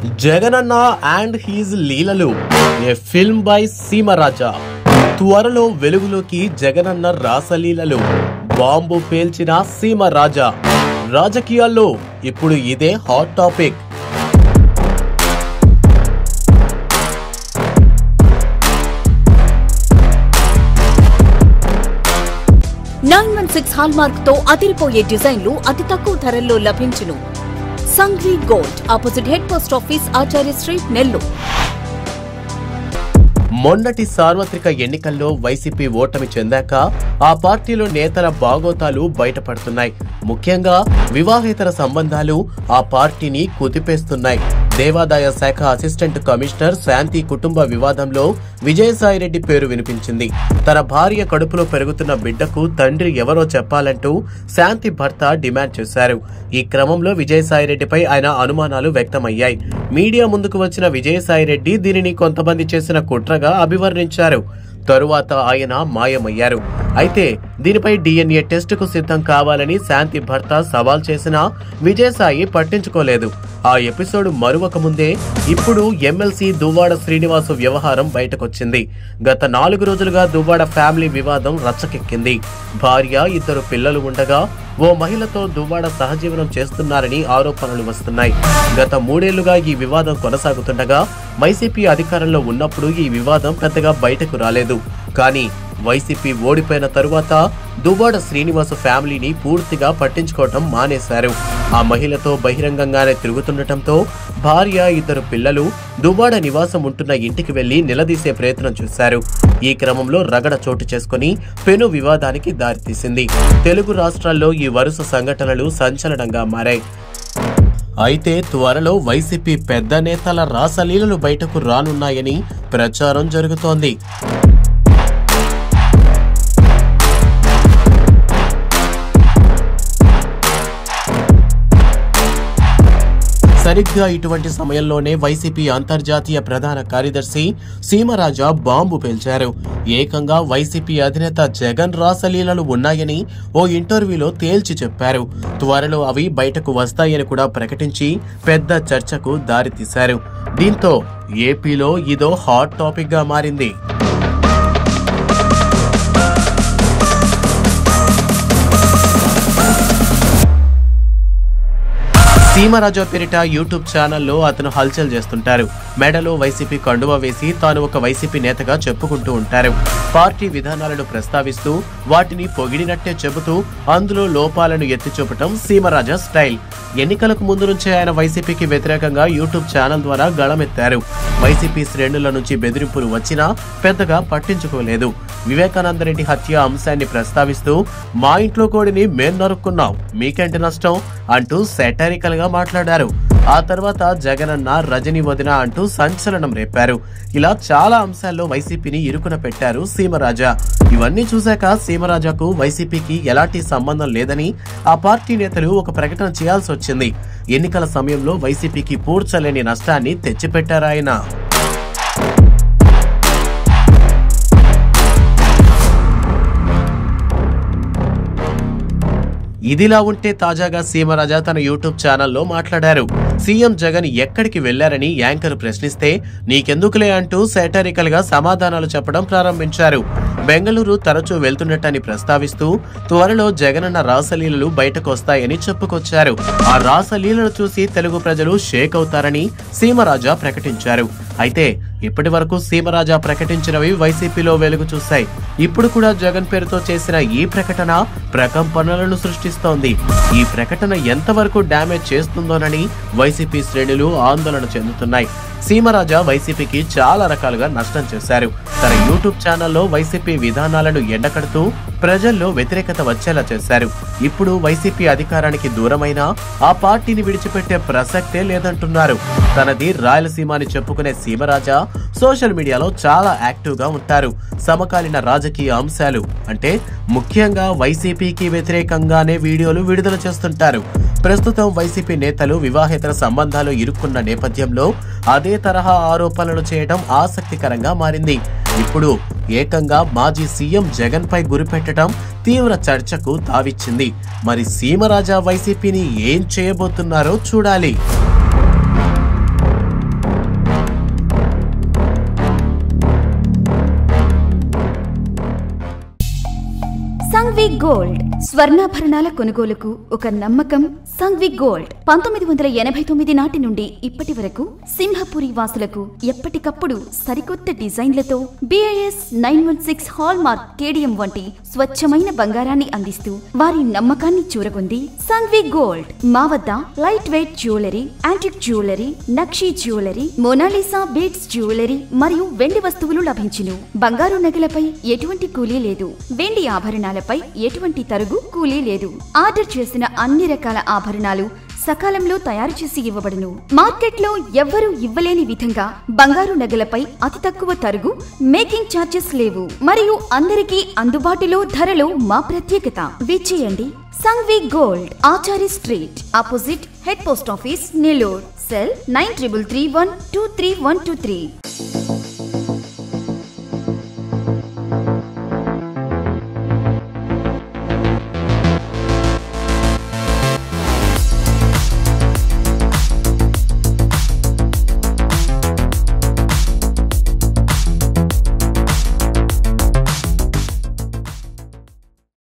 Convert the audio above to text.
Jagananna and he's లీలలు, a film by Seema Raja. త్వరలో వెలుగులోకి జగనన్న రాసలీలలు, బాంబు పేల్చిన సీమరాజా. రాజకీయాల్లో ఇప్పుడు ఇదే హాట్ టాపిక్. 916 హాల్మార్క్ తో అదిరిపోయే డిజైన్లు అతి తక్కువ ధరల్లో లభించును. Sanghvi gold, opposite head post office, Acharya street, Nellore. మొన్నటి సార్వత్రిక ఎన్నికల్లో వైసీపీ ఓటమి చెందాక ఆ పార్టీలో నేతల బాగోతాలు బయటపడుతున్నాయి. ముఖ్యంగా వివాహేతర సంబంధాలు ఆ పార్టీని కుదిపేస్తున్నాయి. దేవాదాయ శాఖ అసిస్టెంట్ కమిషనర్ శాంతి కుటుంబ వివాదంలో విజయసాయిరెడ్డి పేరు వినిపించింది. తన భార్య కడుపులో పెరుగుతున్న బిడ్డకు తండ్రి ఎవరో చెప్పాలంటూ శాంతి భర్త డిమాండ్ చేశారు. ఈ క్రమంలో విజయసాయిరెడ్డిపై ఆయన అనుమానాలు వ్యక్తమయ్యాయి. మీడియా ముందుకు వచ్చిన విజయసాయిరెడ్డి దీనిని కొంతమంది చేసిన కుట్రగా అభివర్ణించారు. తరువాత ఆయన మాయమయ్యారు. అయితే దీనిపై DNA టెస్టుకు సిద్ధం కావాలని శాంతి భర్త సవాల్ చేసినా విజయసాయి పట్టించుకోలేదు. ఆ ఎపిసోడ్ మరువక ముందే ఇప్పుడు ఎమ్మెల్సీ దువ్వాడ శ్రీనివాసు వ్యవహారం బయటకొచ్చింది. గత 4 రోజులుగా దువ్వాడ ఫ్యామిలీ వివాదం రచ్చకెక్కింది. భార్య, 2 పిల్లలు ఉండగా ఓ మహిళతో దువ్వాడ సహజీవనం చేస్తున్నారని ఆరోపణలు వస్తున్నాయి. గత 3 ఏళ్లుగా ఈ వివాదం కొనసాగుతుండగా వైసీపీ అధికారంలో ఉన్నప్పుడు ఈ వివాదం పెద్దగా బయటకు రాలేదు. కానీ వైసీపీ ఓడిపోయిన తరువాత దువ్వాడ శ్రీనివాసు ఫ్యామిలీని పూర్తిగా పట్టించుకోవటం మానేశారు. ఆ మహిళతో బహిరంగంగానే తిరుగుతుండటంతో భార్య, 2 పిల్లలు దువ్వాడ నివాసం ఉంటున్న ఇంటికి వెళ్లి నిలదీసే ప్రయత్నం చేశారు. ఈ క్రమంలో రగడ చోటు చేసుకుని పెను వివాదానికి దారితీసింది. తెలుగు రాష్ట్రాల్లో ఈ వరుస సంఘటనలు సంచలనంగా మారాయి. అయితే త్వరలో వైసీపీ పెద్ద నేతల రాసలీలలు బయటకు రానున్నాయని ప్రచారం జరుగుతోంది. సరిగ్గా ఇటువంటి సమయంలోనే వైసీపీ అంతర్జాతీయ ప్రధాన కార్యదర్శి సీమరాజా బాంబు పేల్చారు. ఏకంగా వైసీపీ అధినేత జగన్ రాసలీలలు ఉన్నాయని ఓ ఇంటర్వ్యూలో తేల్చి చెప్పారు. త్వరలో అవి బయటకు వస్తాయని కూడా ప్రకటించి పెద్ద చర్చకు దారితీశారు. దీంతో ఏపీలో ఇదో హాట్ టాపిక్ గా మారింది. సీమరాజా పేరిట యూట్యూబ్ ఛానల్లో అతను హల్చల్ చేస్తుంటారు. మెడలో వైసీపీ కండువా వేసి తాను ఒక వైసీపీ నేతగా చెప్పుకుంటూ ఉంటారు. పార్టీ విధానాలను ప్రస్తావిస్తూ వాటిని పొగిడినట్టే చెబుతూ అందులో లోపాలను ఎత్తి చూపటం సీమరాజా స్టైల్. ఎన్నికలకు ముందు నుంచే ఆయన వైసీపీకి వ్యతిరేకంగా యూట్యూబ్ ఛానల్ ద్వారా గళమెత్తారు. వైసీపీ శ్రేణుల నుంచి బెదిరింపులు వచ్చినా పెద్దగా పట్టించుకోలేదు. వివేకానందరెడ్డి హత్య అంశాన్ని ప్రస్తావిస్తూ మా ఇంట్లో కోడిని మేం నరుక్కున్నాం, మీకేంటి నష్టం అంటూ సెటారికల్ గా మాట్లాడారు. ఆ తర్వాత జగనన్న, రజనీ వదిన అంటూ సంచలనం రేపారు. ఇలా చాలా అంశాల్లో వైసీపీని ఇరుకున పెట్టారు సీమరాజా. ఇవన్నీ చూశాక సీమరాజాకు వైసీపీకి ఎలాంటి సంబంధం లేదని ఆ పార్టీ నేతలు ఒక ప్రకటన చేయాల్సి వచ్చింది. ఎన్నికల సమయంలో వైసీపీకి పూడ్చలేని నష్టాన్ని తెచ్చిపెట్టారాయన. ఇదిలా ఉంటే తాజాగా సీమరాజా తన యూట్యూబ్ ఛానల్లో మాట్లాడారు. సీఎం జగన్ ఎక్కడికి వెళ్లారని యాంకర్ ప్రశ్నిస్తే నీకెందుకులే అంటూ సెటారికల్ గా సమాధానాలు చెప్పడం ప్రారంభించారు. బెంగళూరు తరచూ వెళ్తున్నట్టని ప్రస్తావిస్తూ త్వరలో జగనన్న రాసలీలలు బయటకు వస్తాయని చెప్పుకొచ్చారు. ఆ రాసలీలలు చూసి తెలుగు ప్రజలు షేక్ అవుతారని సీమరాజా ప్రకటించారు. అయితే ఇప్పటి వరకు సీమరాజా ప్రకటించినవి వైసీపీలో వెలుగు చూశాయి. ఇప్పుడు కూడా జగన్ పేరుతో చేసిన ఈ ప్రకటన ప్రకంపనలను సృష్టిస్తోంది. ఈ ప్రకటన ఎంతవరకు డ్యామేజ్ చేస్తుందోనని వైసీపీ శ్రేణులు ఆందోళన చెందుతున్నాయి. సీమరాజా వైసీపీకి చాలా రకాలుగా నష్టం చేశారు. తన యూట్యూబ్ ఛానల్లో వైసీపీ విధానాలను ఎండకడుతూ ప్రజల్లో వ్యతిరేకత వచ్చేలా చేశారు. ఇప్పుడు వైసీపీ అధికారానికి దూరమైనా ఆ పార్టీని విడిచిపెట్టే ప్రసక్తే లేదంటున్నారు. తనది రాయలసీమ అని చెప్పుకునే సీమరాజా సోషల్ మీడియాలో చాలా యాక్టివ్ గా ఉంటారు. సమకాలీన రాజకీయ అంశాలు అంటే ముఖ్యంగా వైసీపీకి వ్యతిరేకంగానే వీడియోలు విడుదల చేస్తుంటారు. ప్రస్తుతం వైసీపీ నేతలు వివాహేతర సంబంధాలు ఇరుక్కున్న నేపథ్యంలో అదే తరహా ఆరోపణలు చేయడం ఆసక్తికరంగా మారింది. ఇప్పుడు ఏకంగా మాజీ సీఎం జగన్ పై గురిపెట్టడం తీవ్ర చర్చకు తావిచ్చింది. మరి సీమరాజా వైసీపీని ఏం చేయబోతున్నారో చూడాలి. సంఘ్వి గోల్డ్ స్వర్ణాభరణాల కొనుగోలుకు ఒక నమ్మకం. సంఘ్వి గోల్డ్ 1989 నాటి నుండి ఇప్పటి వరకు సింహపురి వాసులకు ఎప్పటికప్పుడు సరికొత్త డిజైన్లతో BIS 916 హాల్ మార్క్ కేడియం వంటి స్వచ్ఛమైన బంగారాన్ని అందిస్తూ వారి నమ్మకాన్ని చూరగొంది సంఘ్వి గోల్డ్. మా వద్ద light weight jewellery, antique jewellery, nakshi jewellery, Mona Lisa beads jewellery మరియు వెండి వస్తువులు లభించును. బంగారు నగలపై ఎటువంటి కూలీ లేదు. వెండి ఆభరణాలపై ఎటువంటి తరుగు కూలీ లేదు. ఆర్డర్ చేసిన అన్ని రకాల ఆభరణాలు సకాలంలో తయారు చేసి ఇవ్వబడును. మార్కెట్లో ఎవ్వరూ ఇవ్వలేని విధంగా బంగారు నగలపై అతి తక్కువ తరుగు, మేకింగ్ ఛార్జెస్ లేవు మరియు అందరికీ అందుబాటులో ధరలో మా ప్రత్యేకత. విచ్చేయండి Sanghvi gold, Achari street, opposite head post office, Nellore. Cell 9331233123.